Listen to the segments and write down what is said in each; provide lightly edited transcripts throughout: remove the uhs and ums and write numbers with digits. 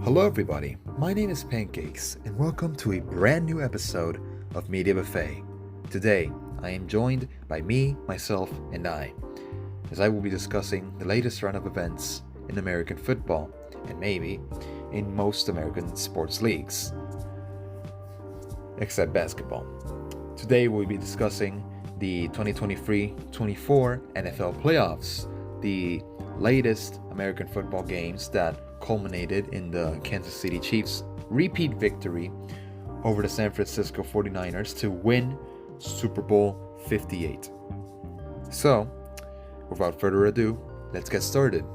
Hello, everybody. My name is Pancakes, and welcome to a brand new episode of Media Buffet. Today, I am joined by me, myself, and I, as I will be discussing the latest run of events in American football and maybe in most American sports leagues, except basketball. Today, we'll be discussing the 2023-24 NFL playoffs, the latest American football games that culminated in the Kansas City Chiefs' repeat victory over the San Francisco 49ers to win Super Bowl 58. So, without further ado, let's get started.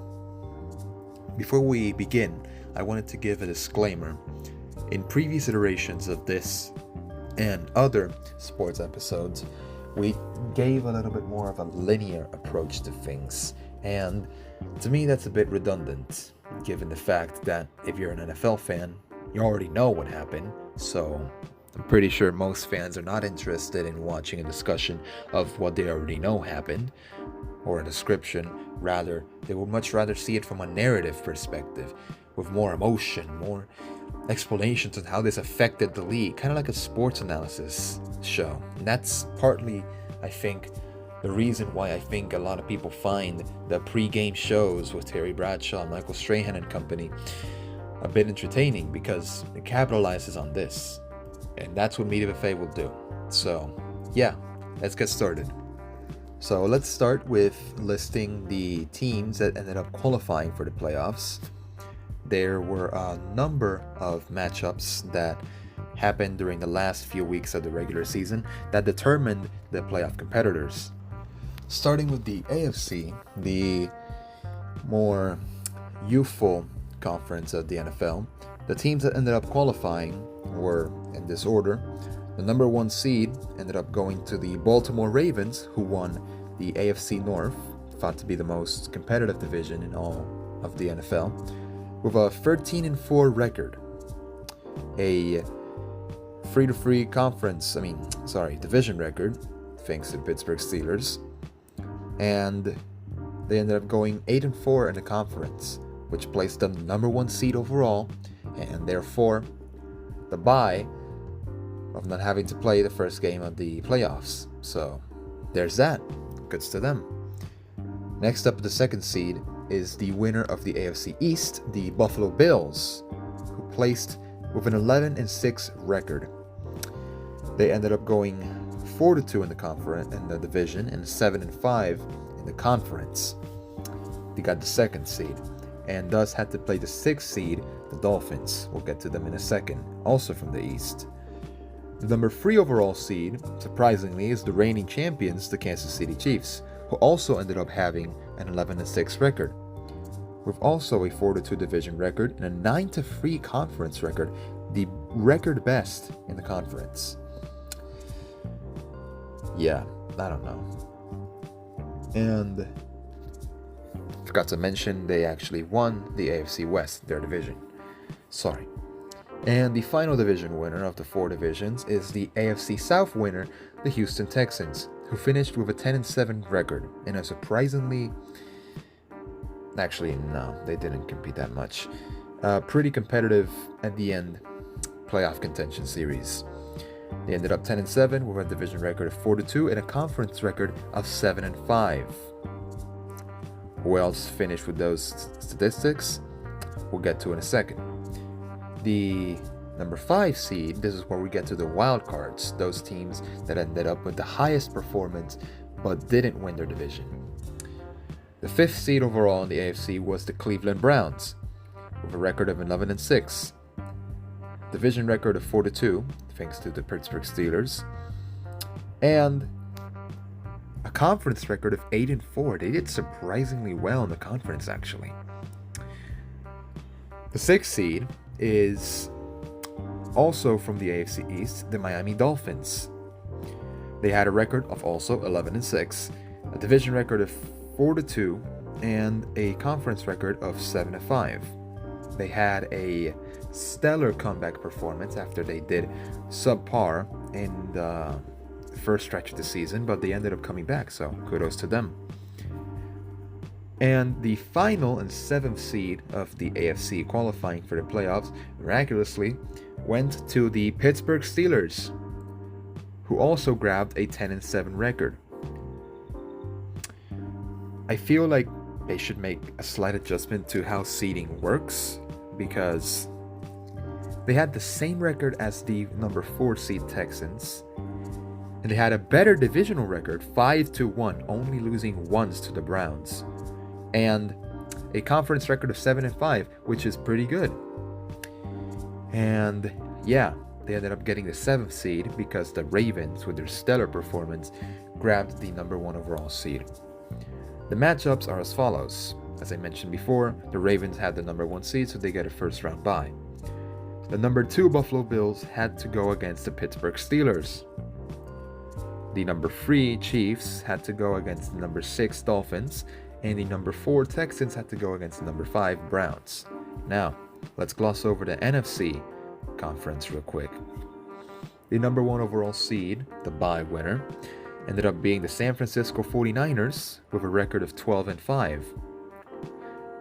Before we begin, I wanted to give a disclaimer. In previous iterations of this and other sports episodes, we gave a little bit more of a linear approach to things, and to me that's a bit redundant, given the fact that if you're an NFL fan, you already know what happened, so I'm pretty sure most fans are not interested in watching a discussion of what they already know happened, or a description. Rather, they would much rather see it from a narrative perspective, with more emotion, more explanations on how this affected the league, kind of like a sports analysis show. And that's partly, I think, the reason why I think a lot of people find the pre-game shows with Terry Bradshaw, Michael Strahan and company a bit entertaining, because it capitalizes on this. And that's what Media Buffet will do. So, yeah, let's get started. So let's start with listing the teams that ended up qualifying for the playoffs. There were a number of matchups that happened during the last few weeks of the regular season that determined the playoff competitors. Starting with the AFC, the more youthful conference of the NFL, the teams that ended up qualifying were in this order. The number one seed ended up going to the Baltimore Ravens, who won the AFC North, thought to be the most competitive division in all of the NFL, with a 13-4 record. A division record, thanks to the Pittsburgh Steelers. And they ended up going 8-4 in the conference, which placed them the number one seed overall, and therefore the bye of not having to play the first game of the playoffs. So there's that. Goods to them. Next up, the second seed is the winner of the AFC East, the Buffalo Bills, who placed with an 11-6 record. They ended up going 4-2 in the division, and 7-5 in the conference. They got the second seed, and thus had to play the sixth seed, the Dolphins. We'll get to them in a second, also from the East. The number 3 overall seed, surprisingly, is the reigning champions, the Kansas City Chiefs, who also ended up having an 11-6 record, with also a 4-2 division record and a 9-3 conference record, the record best in the conference. Yeah, I don't know. And forgot to mention, they actually won the AFC West, their division. Sorry. And the final division winner of the 4 divisions is the AFC South winner, the Houston Texans, who finished with a 10-7 record in a surprisingly... Actually, no, they didn't compete that much. Pretty competitive at the end playoff contention series. They ended up 10-7 with a division record of 4-2 and a conference record of 7-5. Who else finished with those statistics? We'll get to in a second. The number 5 seed, this is where we get to the wild cards, those teams that ended up with the highest performance but didn't win their division. The 5th seed overall in the AFC was the Cleveland Browns, with a record of 11-6, division record of 4-2, thanks to the Pittsburgh Steelers, and a conference record of 8-4. They did surprisingly well in the conference, actually. The 6th seed is also from the AFC East, the Miami Dolphins. They had a record of also 11-6, a division record of 4-2, and a conference record of 7-5. They had a stellar comeback performance after they did subpar in the first stretch of the season, but they ended up coming back, so kudos to them. And the final and 7th seed of the AFC qualifying for the playoffs miraculously went to the Pittsburgh Steelers, who also grabbed a 10-7 record. I feel like they should make a slight adjustment to how seeding works, because they had the same record as the number 4 seed Texans, and they had a better divisional record, 5-1, only losing once to the Browns, and a conference record of 7-5, which is pretty good. And yeah, they ended up getting the 7th seed because the Ravens, with their stellar performance, grabbed the number 1 overall seed. The matchups are as follows. As I mentioned before, the Ravens had the number 1 seed, so they get a first round bye. The number 2 Buffalo Bills had to go against the Pittsburgh Steelers. The number 3 Chiefs had to go against the number 6 Dolphins, and the number 4 Texans had to go against the number 5 Browns. Now, let's gloss over the NFC conference real quick. The number 1 overall seed, the bye winner, ended up being the San Francisco 49ers with a record of 12-5.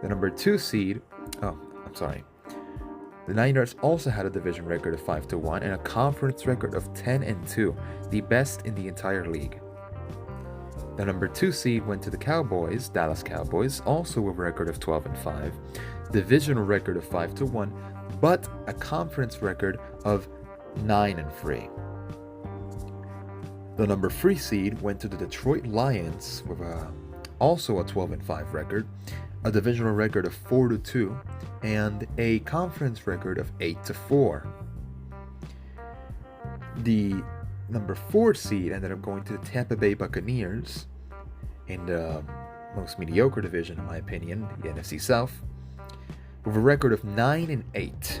The number 2 seed, the Niners also had a division record of 5-1 and a conference record of 10-2, the best in the entire league. The number 2 seed went to the Cowboys, Dallas Cowboys, also with a record of 12-5, divisional record of 5-1, but a conference record of 9-3. The number 3 seed went to the Detroit Lions with also a 12-5 record, a divisional record of 4-2, and a conference record of 8-4. The number 4 seed ended up going to the Tampa Bay Buccaneers in the most mediocre division, in my opinion, the NFC South, with a record of 9-8.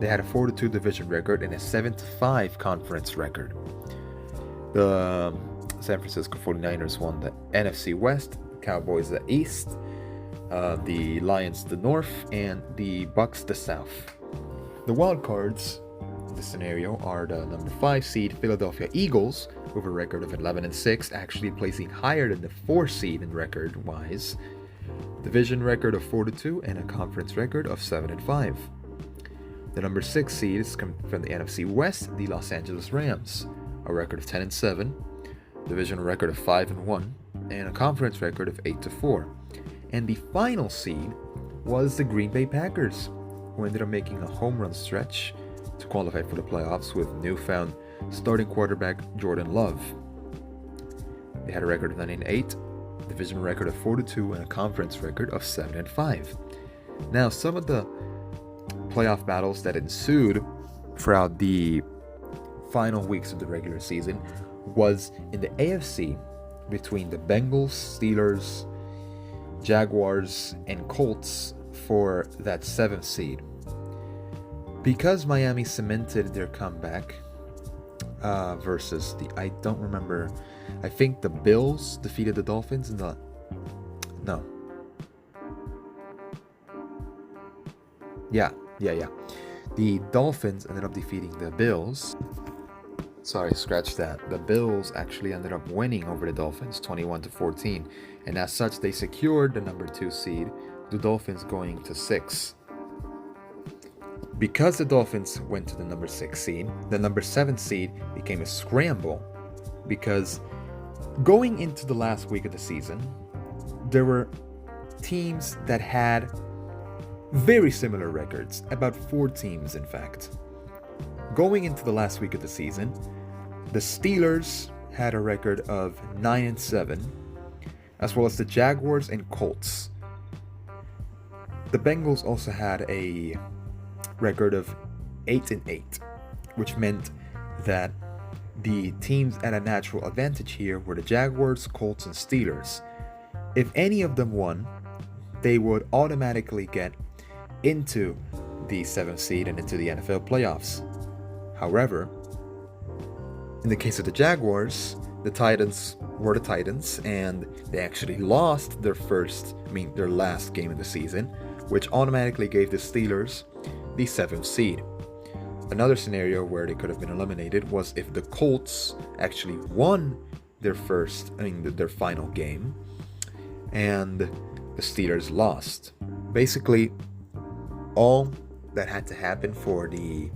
They had a 4-2 division record and a 7-5 conference record. The San Francisco 49ers won the NFC West, the Cowboys the East, the Lions the North, and the Bucks the South. The wild cards in this scenario are the number 5 seed Philadelphia Eagles with a record of 11-6, actually placing higher than the 4 seed in record-wise, division record of 4-2, and a conference record of 7-5. The number 6 seed is from the NFC West, the Los Angeles Rams, a record of 10-7, divisional record of 5-1, and a conference record of 8-4. And the final seed was the Green Bay Packers, who ended up making a home run stretch to qualify for the playoffs with newfound starting quarterback Jordan Love. They had a record of 9-8, division record of 4-2, and a conference record of 7-5. Now, some of the playoff battles that ensued throughout the final weeks of the regular season was in the AFC between the Bengals, Steelers, Jaguars, and Colts for that 7th seed. Because Miami cemented their comeback versus I don't remember, I think the Bills defeated the Dolphins in the, no. Yeah. The Dolphins ended up defeating the Bills. Sorry, scratch that. The Bills actually ended up winning over the Dolphins 21-14, and as such they secured the number 2 seed, the Dolphins going to 6. Because the Dolphins went to the number 6 seed, the number 7 seed became a scramble, because going into the last week of the season, there were teams that had very similar records, about 4 teams in fact. Going into the last week of the season, the Steelers had a record of 9-7, as well as the Jaguars and Colts. The Bengals also had a record of 8-8, which meant that the teams at a natural advantage here were the Jaguars, Colts, and Steelers. If any of them won, they would automatically get into the 7th seed and into the NFL playoffs. However, in the case of the Jaguars, the Titans were the Titans, and they actually lost their last game of the season, which automatically gave the Steelers the 7th seed. Another scenario where they could have been eliminated was if the Colts actually won their final game, and the Steelers lost. Basically, all that had to happen for the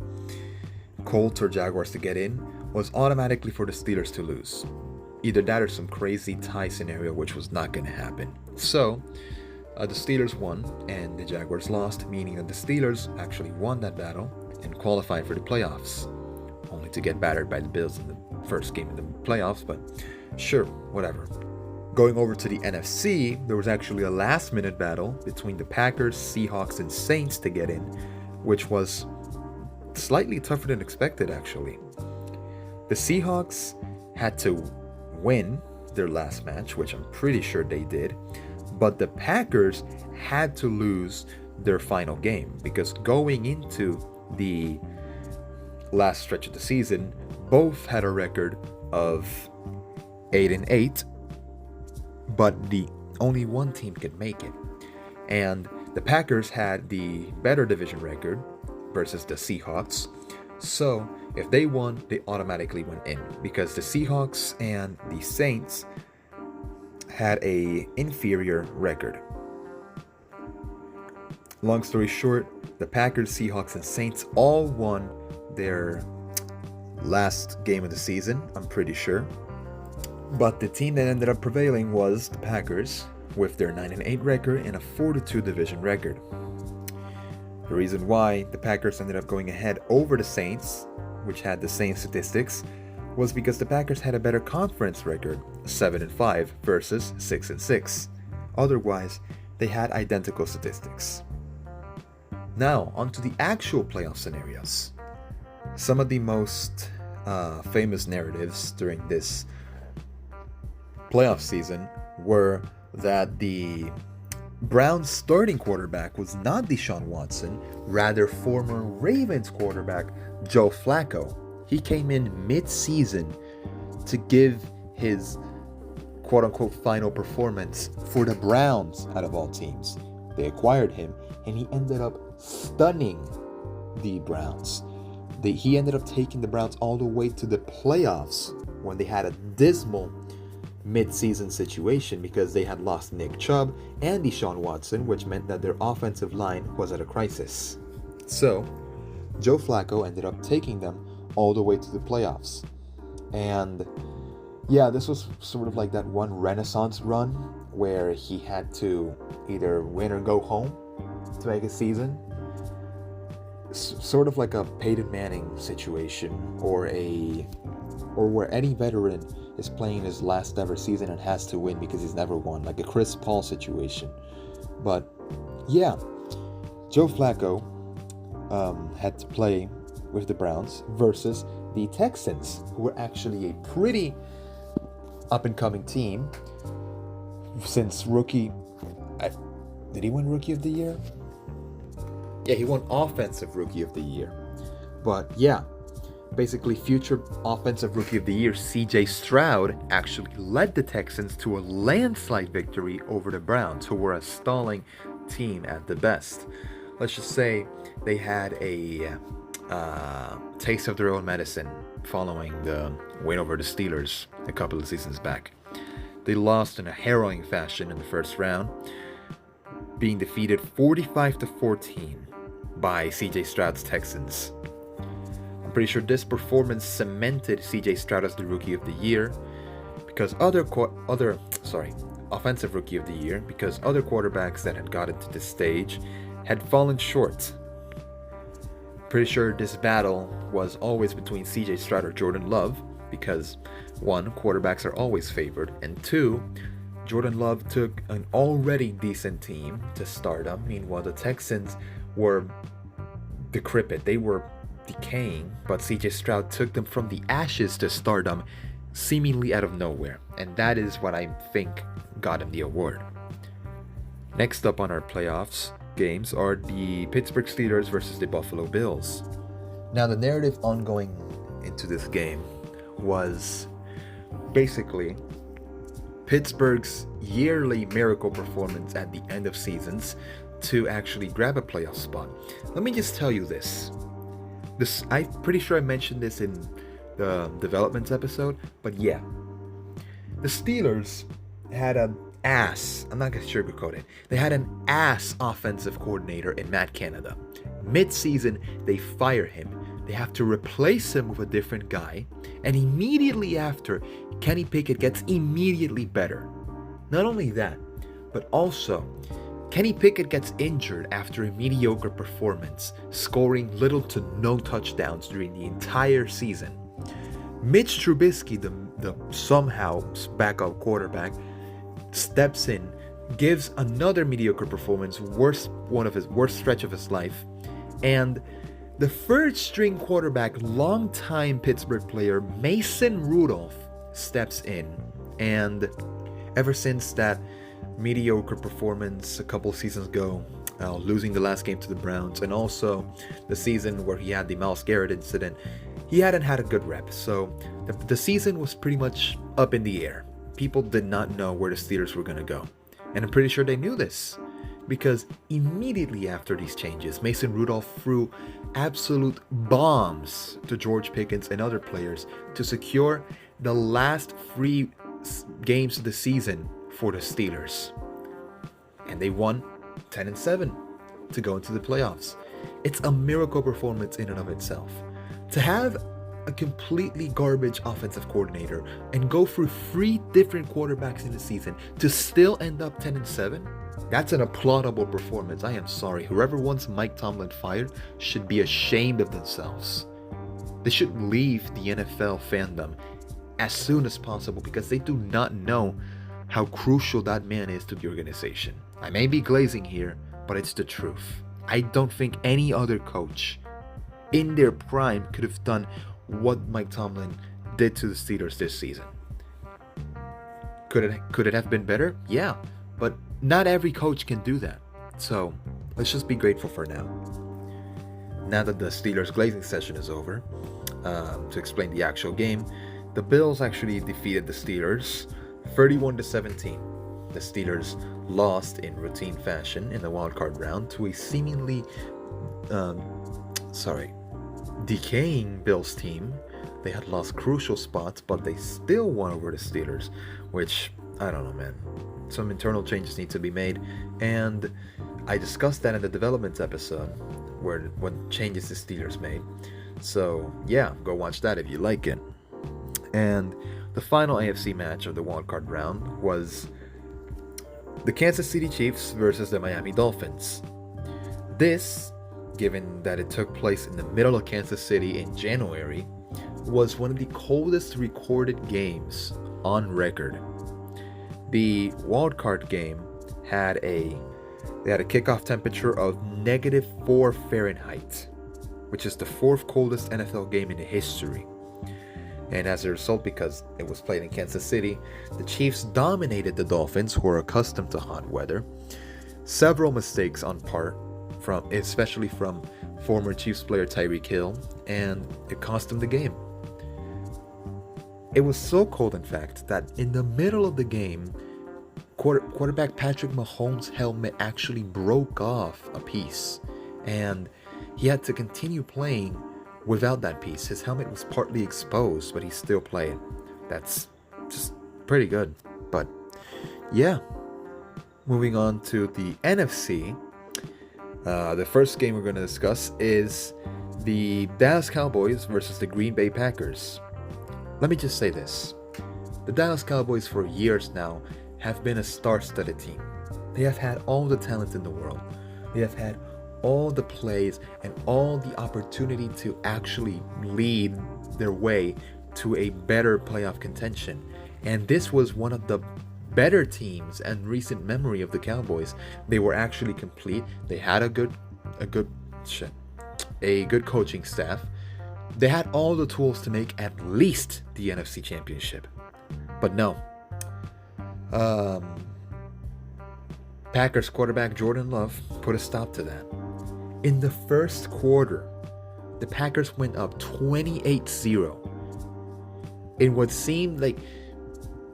Colts or Jaguars to get in was automatically for the Steelers to lose. Either that or some crazy tie scenario, which was not going to happen. So, the Steelers won and the Jaguars lost, meaning that the Steelers actually won that battle and qualified for the playoffs, only to get battered by the Bills in the first game of the playoffs, but sure, whatever. Going over to the NFC, there was actually a last-minute battle between the Packers, Seahawks, and Saints to get in, which was slightly tougher than expected, actually. The Seahawks had to win their last match, which I'm pretty sure they did, but the Packers had to lose their final game because going into the last stretch of the season, both had a record of 8-8, but the only one team could make it. And the Packers had the better division record versus the Seahawks. So if they won, they automatically went in because the Seahawks and the Saints had a inferior record. Long story short, the Packers, Seahawks, and Saints all won their last game of the season, I'm pretty sure. But the team that ended up prevailing was the Packers, with their 9-8 record and a 4-2 division record. The reason why the Packers ended up going ahead over the Saints, which had the same statistics, was because the Packers had a better conference record, 7-5 versus 6-6. Otherwise, they had identical statistics. Now, onto the actual playoff scenarios. Some of the most famous narratives during this playoff season were that the Browns' starting quarterback was not Deshaun Watson, rather former Ravens quarterback Joe Flacco. He came in mid-season to give his quote-unquote final performance for the Browns out of all teams. They acquired him, and he ended up stunning the Browns. He ended up taking the Browns all the way to the playoffs when they had a dismal mid-season situation because they had lost Nick Chubb and Deshaun Watson, which meant that their offensive line was at a crisis. So, Joe Flacco ended up taking them all the way to the playoffs. And yeah, this was sort of like that one Renaissance run where he had to either win or go home to make a season. Sort of like a Peyton Manning situation, or where any veteran is playing his last ever season and has to win because he's never won, like a Chris Paul situation. But yeah, Joe Flacco had to play with the Browns versus the Texans, who were actually a pretty up-and-coming team since did he win Rookie of the Year? Yeah, he won Offensive Rookie of the Year. But yeah, basically future Offensive Rookie of the Year CJ Stroud actually led the Texans to a landslide victory over the Browns, who were a stalling team at the best. Let's just say they had a taste of their own medicine following the win over the Steelers a couple of seasons back. They lost in a harrowing fashion in the first round, being defeated 45-14 by CJ Stroud's Texans. I'm pretty sure this performance cemented CJ Stroud as the Rookie of the Year because Offensive Rookie of the Year, because other quarterbacks that had gotten to this stage had fallen short. Pretty sure this battle was always between CJ Stroud or Jordan Love because, one, quarterbacks are always favored, and two, Jordan Love took an already decent team to stardom. Meanwhile, the Texans were decrepit. They were decaying, but CJ Stroud took them from the ashes to stardom seemingly out of nowhere, and that is what I think got him the award. Next up on our playoffs games are the Pittsburgh Steelers versus the Buffalo Bills. Now, the narrative ongoing into this game was basically Pittsburgh's yearly miracle performance at the end of seasons to actually grab a playoff spot. Let me just tell you this. I'm pretty sure I mentioned this in the development episode, but yeah. The Steelers had an ass, I'm not going to sugarcoat it, they had an ass offensive coordinator in Matt Canada. Mid-season, they fire him. They have to replace him with a different guy. And immediately after, Kenny Pickett gets immediately better. Not only that, but also, Kenny Pickett gets injured after a mediocre performance, scoring little to no touchdowns during the entire season. Mitch Trubisky, the somehow backup quarterback, steps in, gives another mediocre performance, one of his worst stretch of his life, and the third string quarterback, longtime Pittsburgh player Mason Rudolph, steps in, and ever since that mediocre performance a couple seasons ago, losing the last game to the Browns, and also the season where he had the Myles Garrett incident, he hadn't had a good rep. So the season was pretty much up in the air. People did not know where the Steelers were going to go. And I'm pretty sure they knew this, because immediately after these changes, Mason Rudolph threw absolute bombs to George Pickens and other players to secure the last 3 games of the season for the Steelers. And they won 10-7 to go into the playoffs. It's a miracle performance in and of itself. To have a completely garbage offensive coordinator and go through 3 different quarterbacks in the season to still end up 10-7, that's an applaudable performance. I am sorry. Whoever wants Mike Tomlin fired should be ashamed of themselves. They should leave the NFL fandom as soon as possible, because they do not know how crucial that man is to the organization. I may be glazing here, but it's the truth. I don't think any other coach in their prime could have done what Mike Tomlin did to the Steelers this season. Could it have been better? Yeah, but not every coach can do that. So let's just be grateful for now. Now that the Steelers glazing session is over, to explain the actual game, the Bills actually defeated the Steelers 31-17. The Steelers lost in routine fashion in the wildcard round to a seemingly decaying Bills team. They had lost crucial spots, but they still won over the Steelers, which, I don't know, man. Some internal changes need to be made, and I discussed that in the development episode, what changes the Steelers made. So yeah, go watch that if you like it. And the final AFC match of the wildcard round was the Kansas City Chiefs versus the Miami Dolphins. This, given that it took place in the middle of Kansas City in January, was one of the coldest recorded games on record. The wildcard game had a kickoff temperature of -4 Fahrenheit, which is the 4th coldest NFL game in history. And as a result, because it was played in Kansas City, the Chiefs dominated the Dolphins, who are accustomed to hot weather. Several mistakes on part, especially from former Chiefs player Tyreek Hill, and it cost them the game. It was so cold, in fact, that in the middle of the game, quarterback Patrick Mahomes' helmet actually broke off a piece, and he had to continue playing without that piece. His helmet was partly exposed, but he still played. That's just pretty good. But yeah, moving on to the NFC. The first game we're going to discuss is the Dallas Cowboys versus the Green Bay Packers. Let me just say this. The Dallas Cowboys for years now have been a star-studded team. They have had all the talent in the world. They have had all the plays and all the opportunity to actually lead their way to a better playoff contention. And this was one of the better teams and recent memory of the Cowboys. They were actually complete. They had a good coaching staff. They had all the tools to make at least the NFC Championship. But no. Packers quarterback Jordan Love put a stop to that. In the first quarter, the Packers went up 28-0 in what seemed like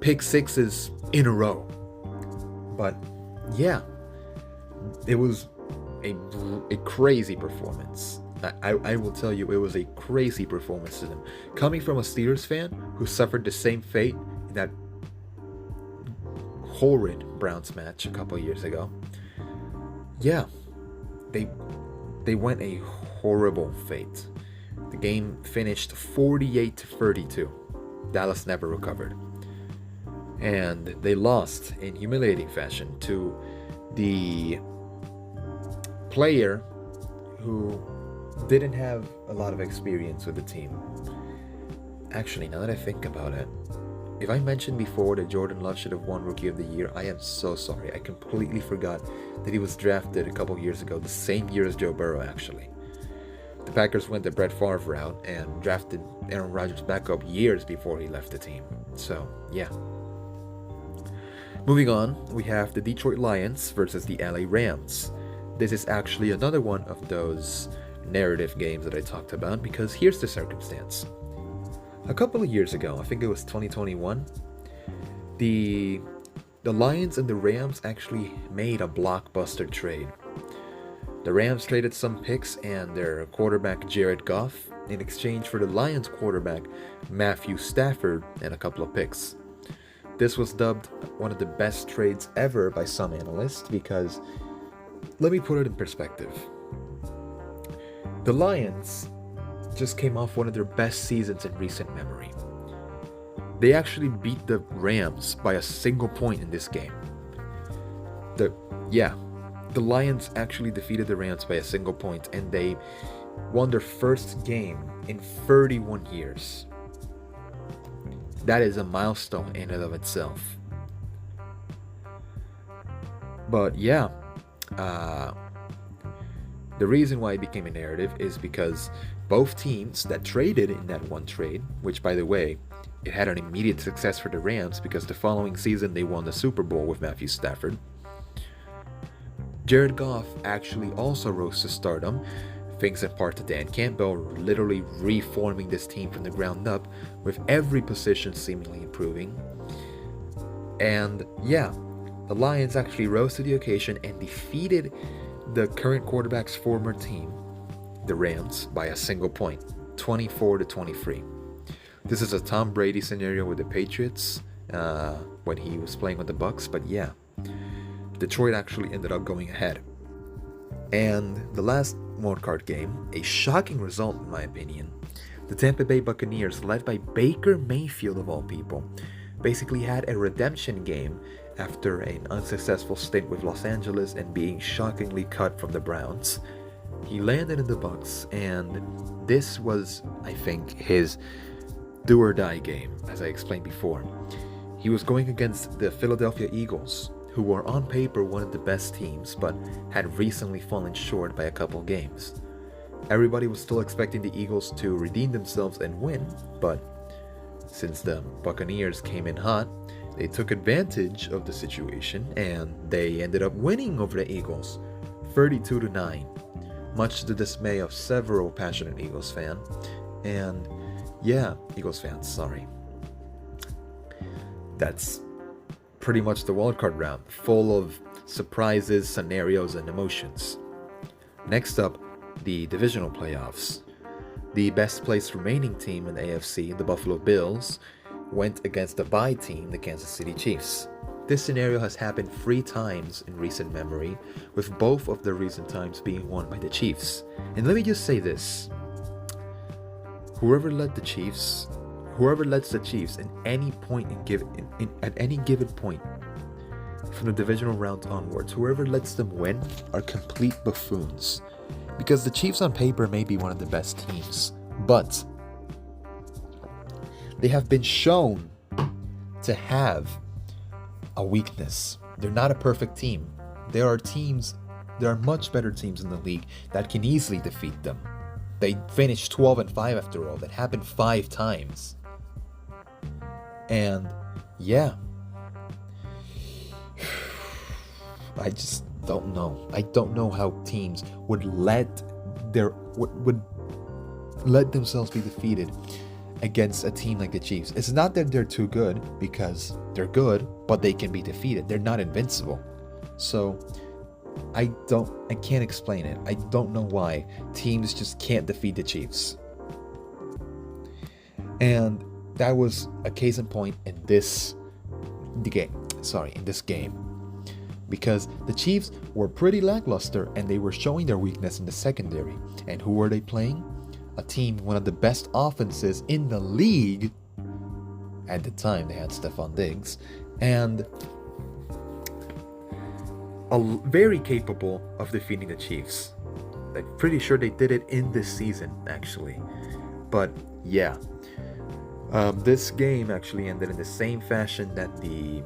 pick sixes in a row. But yeah, it was a crazy performance. I will tell you, it was a crazy performance to them. Coming from a Steelers fan who suffered the same fate in that horrid Browns match a couple years ago. Yeah, they went a horrible fate. The game finished 48-32. Dallas never recovered. And they lost in humiliating fashion to the player who didn't have a lot of experience with the team. Actually, now that I think about it, if I mentioned before that Jordan Love should have won Rookie of the Year, I am so sorry. I completely forgot that he was drafted a couple years ago, the same year as Joe Burrow, actually. The Packers went the Brett Favre route and drafted Aaron Rodgers back up years before he left the team. So, yeah. Moving on, we have the Detroit Lions versus the LA Rams. This is actually another one of those narrative games that I talked about, because here's the circumstance. A couple of years ago, I think it was 2021, the Lions and the Rams actually made a blockbuster trade. The Rams traded some picks and their quarterback Jared Goff in exchange for the Lions quarterback Matthew Stafford and a couple of picks. This was dubbed one of the best trades ever by some analysts because, let me put it in perspective. The Lions just came off one of their best seasons in recent memory. They actually beat the Rams by a single point in this game. The Lions actually defeated the Rams by a single point, and they won their first game in 31 years. That is a milestone in and of itself. But yeah, the reason why it became a narrative is because both teams that traded in that one trade, which by the way, it had an immediate success for the Rams because the following season they won the Super Bowl with Matthew Stafford. Jared Goff actually also rose to stardom, thanks in part to Dan Campbell literally reforming this team from the ground up, with every position seemingly improving. And yeah, the Lions actually rose to the occasion and defeated the current quarterback's former team, the Rams, by a single point, 24-23. This is a Tom Brady scenario with the Patriots when he was playing with the Bucs, but yeah, Detroit actually ended up going ahead. And the last wildcard game, a shocking result in my opinion. The Tampa Bay Buccaneers, led by Baker Mayfield of all people, basically had a redemption game after an unsuccessful stint with Los Angeles and being shockingly cut from the Browns. He landed in the Bucs, and this was, I think, his do-or-die game, as I explained before. He was going against the Philadelphia Eagles, who were on paper one of the best teams, but had recently fallen short by a couple games. Everybody was still expecting the Eagles to redeem themselves and win, but since the Buccaneers came in hot, they took advantage of the situation and they ended up winning over the Eagles, 32-9, much to the dismay of several passionate Eagles fans. And yeah, Eagles fans, sorry. That's pretty much the wildcard round, full of surprises, scenarios, and emotions. Next up, the divisional playoffs. The best placed remaining team in the AFC, the Buffalo Bills, went against the bye team, the Kansas City Chiefs. This scenario has happened 3 times in recent memory, with both of the recent times being won by the Chiefs. And let me just say this. Whoever lets the Chiefs in any point at any given point from the divisional round onwards, whoever lets them win are complete buffoons. Because the Chiefs on paper may be one of the best teams, but they have been shown to have a weakness. They're not a perfect team. There are much better teams in the league that can easily defeat them. They finished 12-5 after all. That happened 5 times. And yeah, I just don't know. I don't know how teams would let themselves be defeated against a team like the Chiefs. It's not that they're too good, because they're good, but they can be defeated. They're not invincible. So I can't explain it. I don't know why teams just can't defeat the Chiefs. And that was a case in point in this game. in this game. Because the Chiefs were pretty lackluster and they were showing their weakness in the secondary. And who were they playing? A team, one of the best offenses in the league. At the time, they had Stephon Diggs. And very capable of defeating the Chiefs. I'm pretty sure they did it in this season, actually. But yeah, this game actually ended in the same fashion that the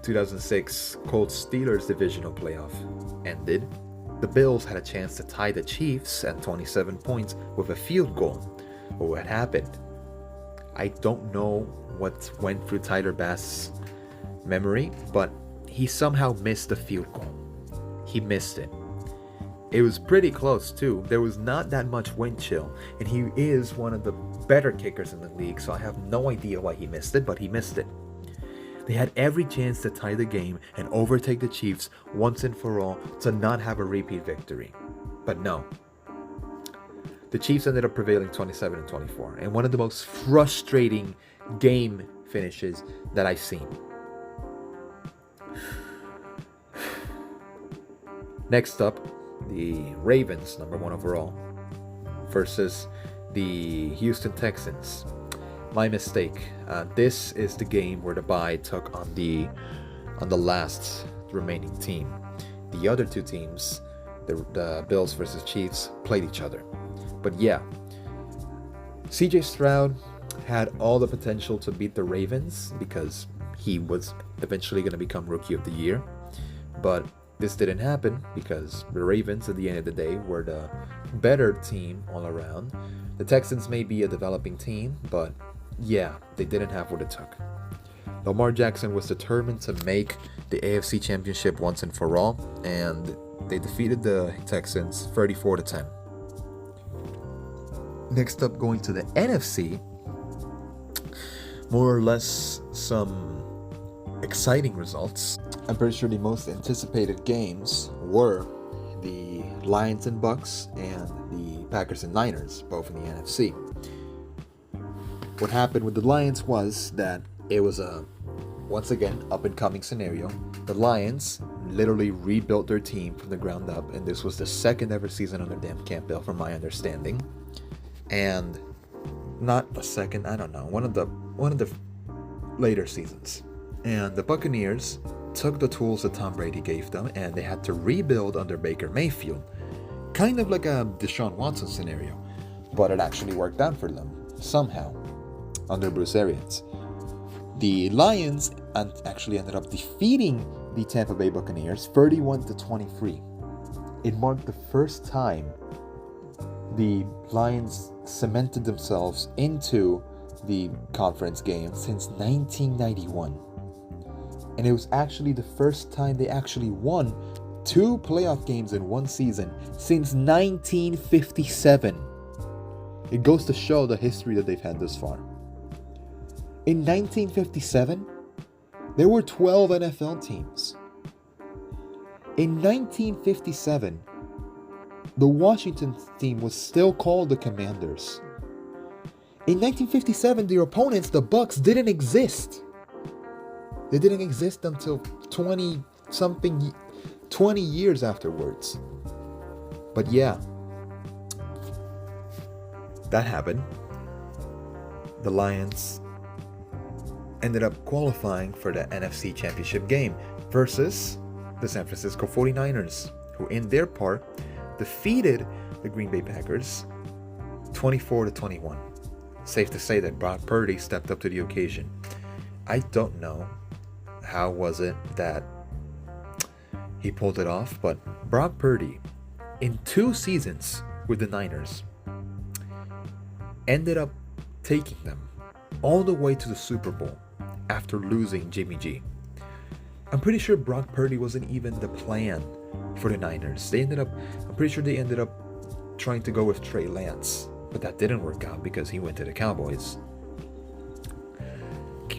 2006 Colts-Steelers divisional playoff ended. The Bills had a chance to tie the Chiefs at 27 points with a field goal. But what happened? I don't know what went through Tyler Bass's memory, but he somehow missed the field goal. He missed it. It was pretty close too. There was not that much wind chill, and he is one of the better kickers in the league, so I have no idea why he missed it, but he missed it. They had every chance to tie the game and overtake the Chiefs once and for all to not have a repeat victory. But no. The Chiefs ended up prevailing 27-24, and one of the most frustrating game finishes that I've seen. Next up, the Ravens, number 1 overall, versus the Houston Texans. My mistake. This is the game where the bye took on the last remaining team. The other two teams, the Bills versus Chiefs, played each other. But yeah, CJ Stroud had all the potential to beat the Ravens because he was eventually going to become Rookie of the Year. But this didn't happen because the Ravens, at the end of the day, were the better team all around. The Texans may be a developing team, but yeah, they didn't have what it took. Lamar Jackson was determined to make the AFC Championship once and for all, and they defeated the Texans 34-10. Next up, going to the NFC, more or less some exciting results. I'm pretty sure the most anticipated games were the Lions and Bucks and the Packers and Niners, both in the NFC. What happened with the Lions was that it was a, once again, up-and-coming scenario. The Lions literally rebuilt their team from the ground up, and this was the second ever season under Dan Campbell, from my understanding. And not a second, I don't know, one of the later seasons. And the Buccaneers took the tools that Tom Brady gave them, and they had to rebuild under Baker Mayfield. Kind of like a Deshaun Watson scenario, but it actually worked out for them, somehow, under Bruce Arians. The Lions actually ended up defeating the Tampa Bay Buccaneers 31-23. It marked the first time the Lions cemented themselves into the conference game since 1991. And it was actually the first time they actually won 2 playoff games in one season since 1957. It goes to show the history that they've had thus far. In 1957, there were 12 NFL teams. In 1957, the Washington team was still called the Commanders. In 1957, their opponents, the Bucks, didn't exist. They didn't exist until 20 years afterwards. But yeah, that happened. The Lions ended up qualifying for the NFC Championship game versus the San Francisco 49ers, who in their part defeated the Green Bay Packers 24-21. Safe to say that Brock Purdy stepped up to the occasion. I don't know how was it that he pulled it off, but Brock Purdy, in 2 seasons with the Niners, ended up taking them all the way to the Super Bowl after losing Jimmy G. I'm pretty sure Brock Purdy wasn't even the plan for the Niners. I'm pretty sure they ended up trying to go with Trey Lance, but that didn't work out because he went to the Cowboys.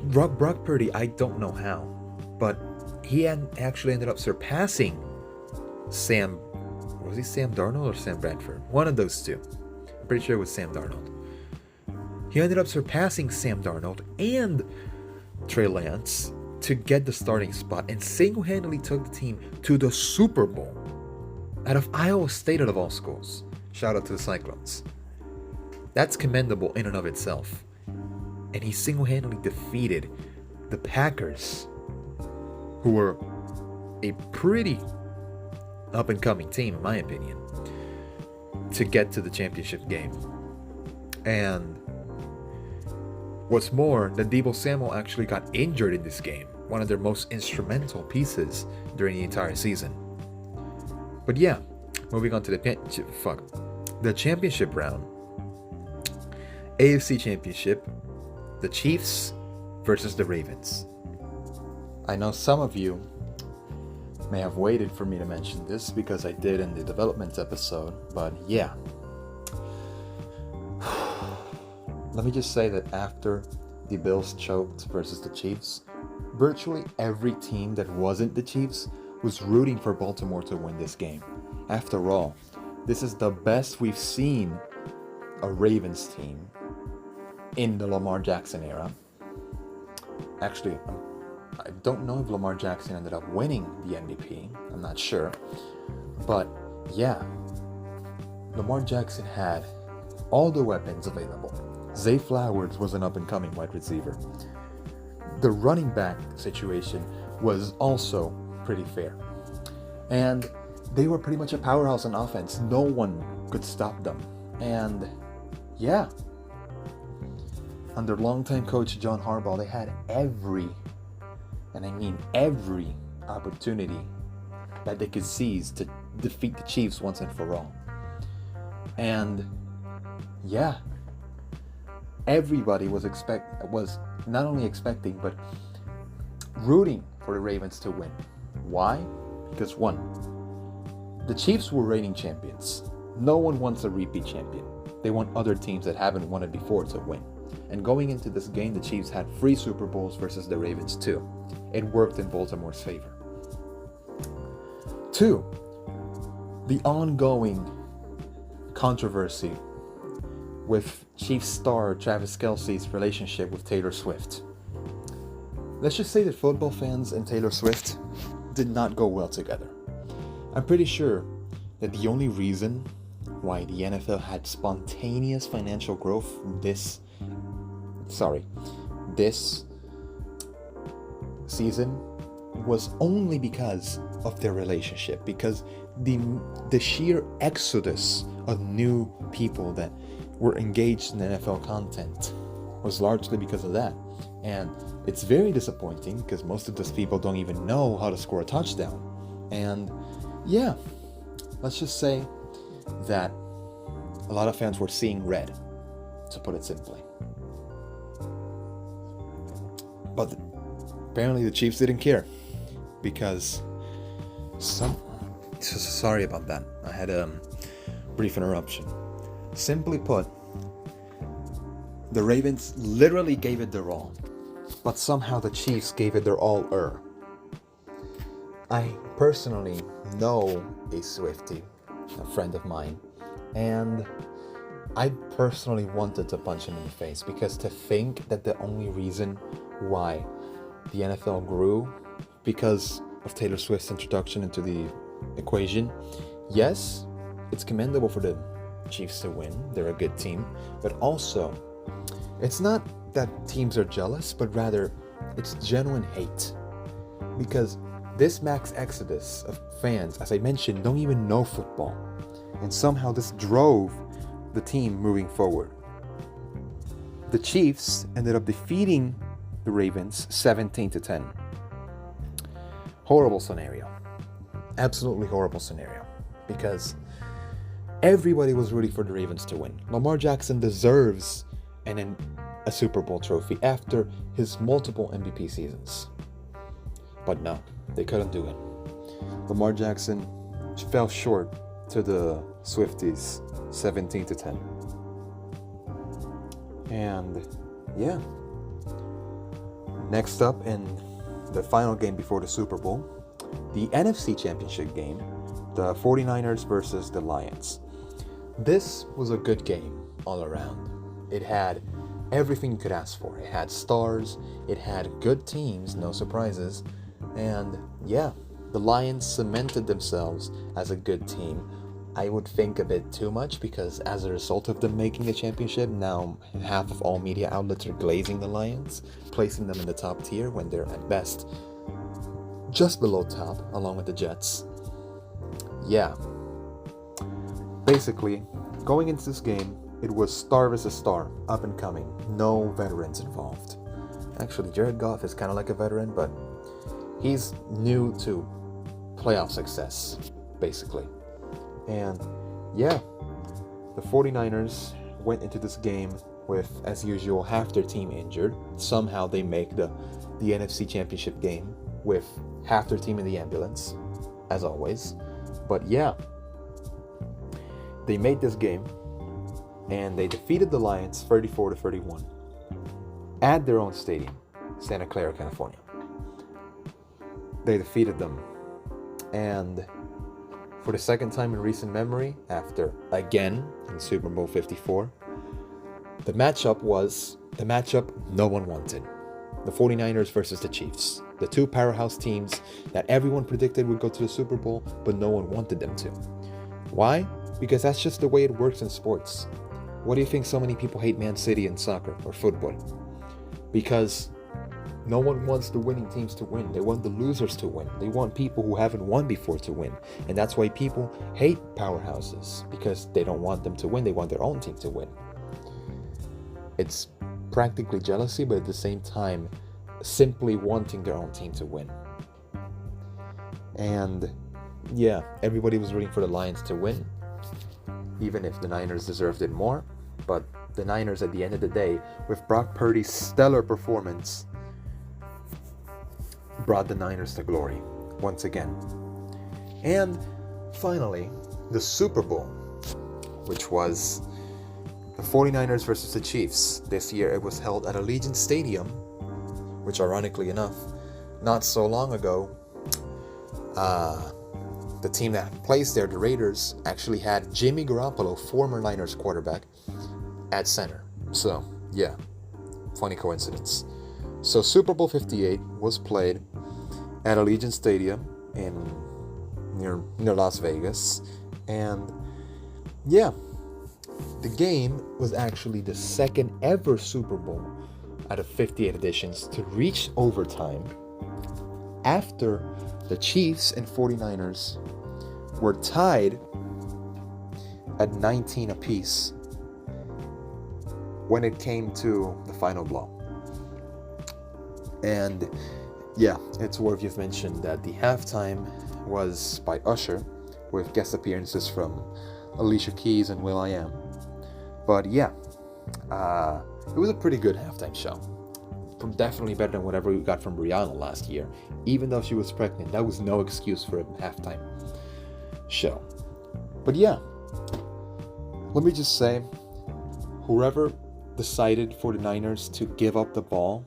Brock Purdy, I don't know how, but he actually ended up surpassing Sam Darnold or Sam Bradford? One of those two. I'm pretty sure it was Sam Darnold. He ended up surpassing Sam Darnold and Trey Lance to get the starting spot and single-handedly took the team to the Super Bowl out of Iowa State out of all schools. Shout out to the Cyclones. That's commendable in and of itself. And he single-handedly defeated the Packers, who were a pretty up-and-coming team, in my opinion, to get to the championship game. And what's more, that Deebo Samuel actually got injured in this game, one of their most instrumental pieces during the entire season. But yeah, moving on to the championship round. AFC Championship, the Chiefs versus the Ravens. I know some of you may have waited for me to mention this because I did in the development episode, but yeah. Let me just say that after the Bills choked versus the Chiefs, virtually every team that wasn't the Chiefs was rooting for Baltimore to win this game. After all, this is the best we've seen a Ravens team in the Lamar Jackson era. Actually, I don't know if Lamar Jackson ended up winning the MVP. I'm not sure. But yeah, Lamar Jackson had all the weapons available. Zay Flowers was an up-and-coming wide receiver. The running back situation was also pretty fair. And they were pretty much a powerhouse on offense. No one could stop them. And yeah, under longtime coach John Harbaugh, they had every, and I mean every, opportunity that they could seize to defeat the Chiefs once and for all. And yeah, everybody was not only expecting but rooting for the Ravens to win. Why? Because one, the Chiefs were reigning champions. No one wants a repeat champion. They want other teams that haven't won it before to win. And going into this game, the Chiefs had 3 Super Bowls versus the Ravens too. It worked in Baltimore's favor. 2, the ongoing controversy with Chiefs star Travis Kelce's relationship with Taylor Swift. Let's just say that football fans and Taylor Swift did not go well together. I'm pretty sure that the only reason why the NFL had spontaneous financial growth this season was only because of their relationship, because the sheer exodus of new people that were engaged in NFL content was largely because of that. And it's very disappointing because most of those people don't even know how to score a touchdown. And yeah, let's just say that a lot of fans were seeing red, to put it simply. But apparently the Chiefs didn't care, because sorry about that. I had a brief interruption. Simply put, the Ravens literally gave it their all, but somehow the Chiefs gave it their all. I personally know a Swiftie, a friend of mine, and I personally wanted to punch him in the face, because to think that the only reason why the NFL grew because of Taylor Swift's introduction into the equation, yes, it's commendable for the Chiefs to win. They're a good team. But also, it's not that teams are jealous, but rather it's genuine hate. Because this max exodus of fans, as I mentioned, don't even know football. And somehow this drove the team moving forward. The Chiefs ended up defeating the Ravens 17-10. Horrible scenario. Absolutely horrible scenario. Because everybody was rooting for the Ravens to win. Lamar Jackson deserves a Super Bowl trophy after his multiple MVP seasons. But no, they couldn't do it. Lamar Jackson fell short to the Swifties 17-10. And yeah. Next up, in the final game before the Super Bowl, the NFC Championship game, the 49ers versus the Lions. This was a good game all around. It had everything you could ask for. It had stars, it had good teams, no surprises, and yeah, the Lions cemented themselves as a good team. I would think a bit too much because as a result of them making the championship, now half of all media outlets are glazing the Lions, placing them in the top tier when they're at best just below top, along with the Jets. Yeah. Basically, going into this game, it was star versus star, up and coming, no veterans involved. Actually, Jared Goff is kind of like a veteran, but he's new to playoff success, basically. And yeah, the 49ers went into this game with, as usual, half their team injured. Somehow they make the NFC Championship game with half their team in the ambulance, as always. But yeah, they made this game and they defeated the Lions 34-31 at their own stadium, Santa Clara, California. They defeated them, and for the second time in recent memory, after again in Super Bowl 54, the matchup no one wanted. The 49ers versus the Chiefs. The two powerhouse teams that everyone predicted would go to the Super Bowl, but no one wanted them to. Why? Because that's just the way it works in sports. Why do you think so many people hate Man City in soccer or football? Because no one wants the winning teams to win. They want the losers to win. They want people who haven't won before to win. And that's why people hate powerhouses, because they don't want them to win. They want their own team to win. It's practically jealousy, but at the same time, simply wanting their own team to win. And yeah, everybody was rooting for the Lions to win, even if the Niners deserved it more. But the Niners, at the end of the day, with Brock Purdy's stellar performance, brought the Niners to glory once again. And finally, the Super Bowl, which was the 49ers versus the Chiefs. This year it was held at Allegiant Stadium, which ironically enough, not so long ago, the team that plays there, the Raiders, actually had Jimmy Garoppolo, former Niners quarterback, at center. So, yeah, funny coincidence. So Super Bowl 58 was played at Allegiant Stadium near Las Vegas. And yeah, the game was actually the second ever Super Bowl out of 58 editions to reach overtime, after the Chiefs and 49ers were tied at 19 apiece when it came to the final blow. And yeah, it's worth mentioning that the halftime was by Usher, with guest appearances from Alicia Keys and will.i.am. But yeah, it was a pretty good halftime show. Definitely better than whatever we got from Rihanna last year. Even though she was pregnant, that was no excuse for a halftime show. But yeah, let me just say, whoever decided for the Niners to give up the ball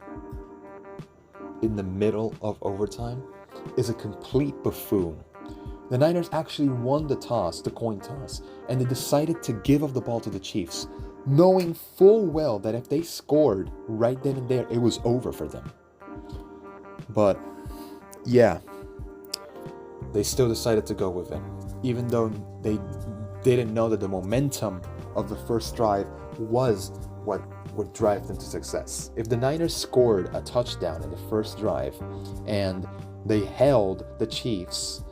in the middle of overtime is a complete buffoon. The Niners actually won the coin toss, and they decided to give up the ball to the Chiefs, knowing full well that if they scored right then and there, it was over for them. But yeah, they still decided to go with it, even though they didn't know that the momentum of the first drive was what would drive them to success. If the Niners scored a touchdown in the first drive and they held the Chiefs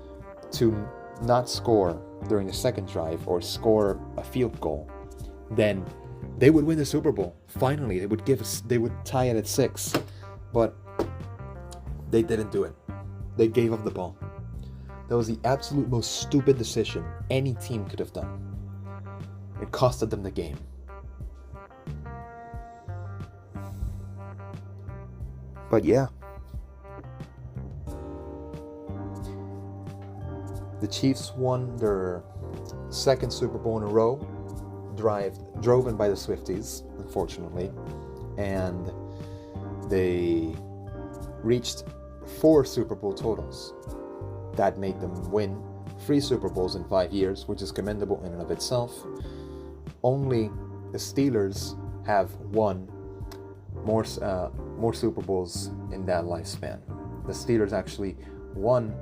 to not score during the second drive or score a field goal, then they would win the Super Bowl. Finally, they would tie it at 6. But they didn't do it. They gave up the ball. That was the absolute most stupid decision any team could have done. It costed them the game. But yeah, the Chiefs won their second Super Bowl in a row, driven by the Swifties, unfortunately, and they reached 4 Super Bowl totals. That made them win 3 Super Bowls in 5 years, which is commendable in and of itself. Only the Steelers have won more Super Bowls in that lifespan. The Steelers actually won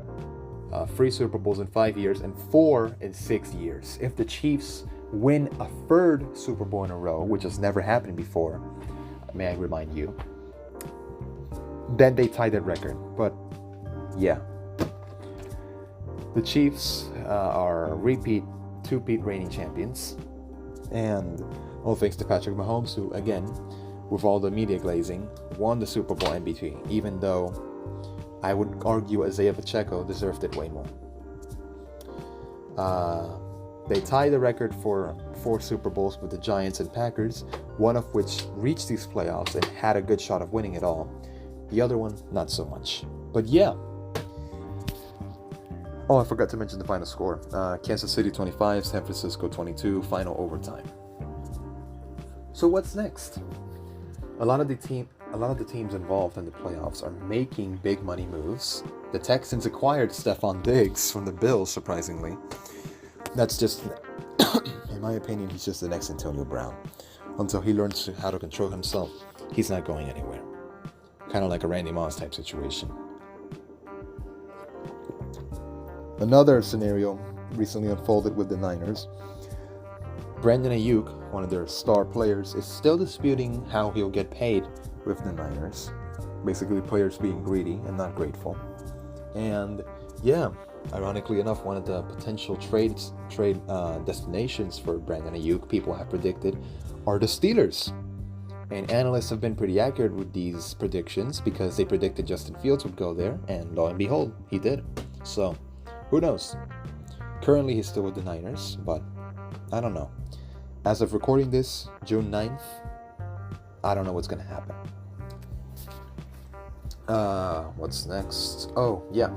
3 Super Bowls in 5 years and 4 in 6 years. If the Chiefs win a 3rd Super Bowl in a row, which has never happened before, may I remind you, then they tie that record. But yeah, the Chiefs are two-peat reigning champions, and all thanks to Patrick Mahomes, who again, with all the media glazing, won the Super Bowl MVP, even though I would argue Isaiah Pacheco deserved it way more. They tie the record for 4 Super Bowls with the Giants and Packers, one of which reached these playoffs and had a good shot of winning it all. The other one, not so much. But yeah. Oh, I forgot to mention the final score. Kansas City 25, San Francisco 22, final overtime. So what's next? A lot of the teams involved in the playoffs are making big money moves. The Texans acquired Stephon Diggs from the Bills, surprisingly. That's just, in my opinion, he's just the next Antonio Brown. Until he learns how to control himself, he's not going anywhere. Kind of like a Randy Moss type situation. Another scenario recently unfolded with the Niners. Brandon Ayuk, one of their star players, is still disputing how he'll get paid with the Niners. Basically, players being greedy and not grateful. And yeah, ironically enough, one of the potential trade destinations for Brandon Ayuk, people have predicted, are the Steelers. And analysts have been pretty accurate with these predictions because they predicted Justin Fields would go there, and lo and behold, he did. So, who knows? Currently, he's still with the Niners, but I don't know. As of recording this, June 9th, I don't know what's going to happen. What's next? Oh, yeah.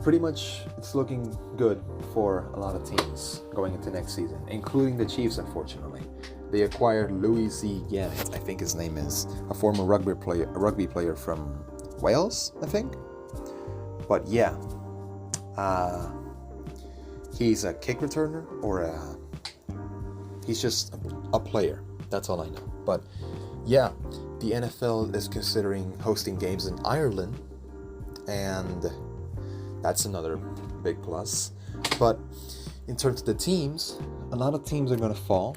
Pretty much, it's looking good for a lot of teams going into next season, including the Chiefs, unfortunately. They acquired Louis Z. Gannett, I think his name is, a former rugby player from Wales, I think. But yeah, he's a kick returner he's just a player. That's all I know. But yeah, the NFL is considering hosting games in Ireland, and that's another big plus. But in terms of the teams, a lot of teams are going to fall.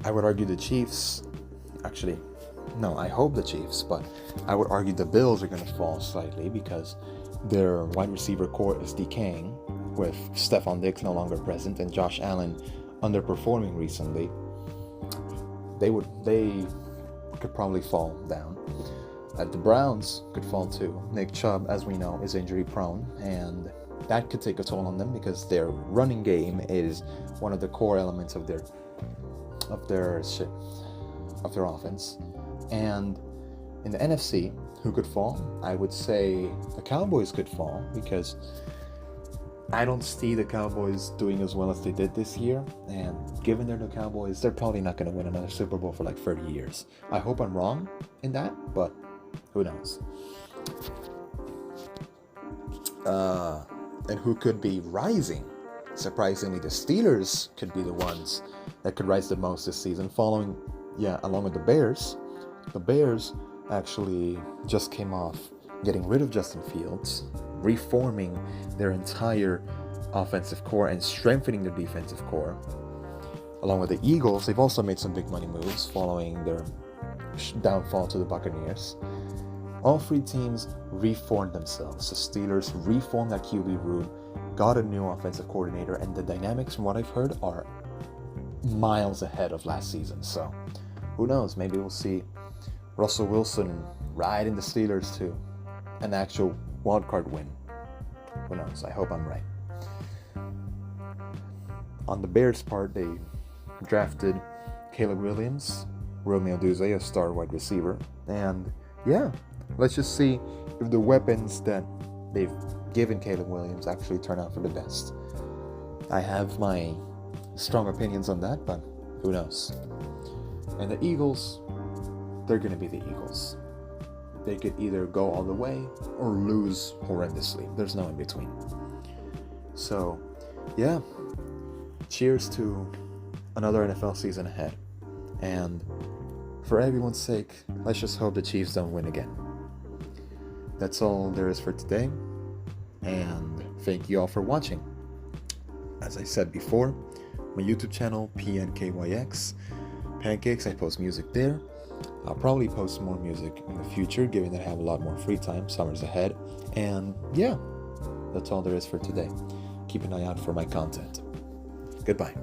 I would argue the Chiefs, actually, no, I hope the Chiefs, but I would argue the Bills are going to fall slightly because their wide receiver core is decaying, with Stephon Diggs no longer present and Josh Allen underperforming recently. They could probably fall down. The Browns could fall too. Nick Chubb, as we know, is injury prone, and that could take a toll on them because their running game is one of the core elements of their offense. And in the NFC, who could fall? I would say the Cowboys could fall because I don't see the Cowboys doing as well as they did this year, and given they're the Cowboys, they're probably not going to win another Super Bowl for like 30 years. I hope I'm wrong in that, but who knows? And who could be rising? Surprisingly, the Steelers could be the ones that could rise the most this season, along with the Bears. The Bears actually just came off getting rid of Justin Fields, reforming their entire offensive core and strengthening their defensive core. Along with the Eagles, they've also made some big money moves following their downfall to the Buccaneers. All 3 teams reformed themselves. The Steelers reformed that QB room, got a new offensive coordinator, and the dynamics, from what I've heard, are miles ahead of last season. So, who knows? Maybe we'll see Russell Wilson riding the Steelers to an actual wildcard win. Who knows? I hope I'm right. On the Bears' part, they drafted Caleb Williams, Romeo Duzé, a star wide receiver, and yeah, let's just see if the weapons that they've given Caleb Williams actually turn out for the best. I have my strong opinions on that, but who knows? And the Eagles, they're going to be the Eagles. They could either go all the way or lose horrendously. There's no in between. So, yeah, cheers to another NFL season ahead. And for everyone's sake, let's just hope the Chiefs don't win again. That's all there is for today, and thank you all for watching. As I said before, my YouTube channel, PNKYX, Pancakes, I post music there. I'll probably post more music in the future, given that I have a lot more free time, summer's ahead. And yeah, that's all there is for today. Keep an eye out for my content. Goodbye.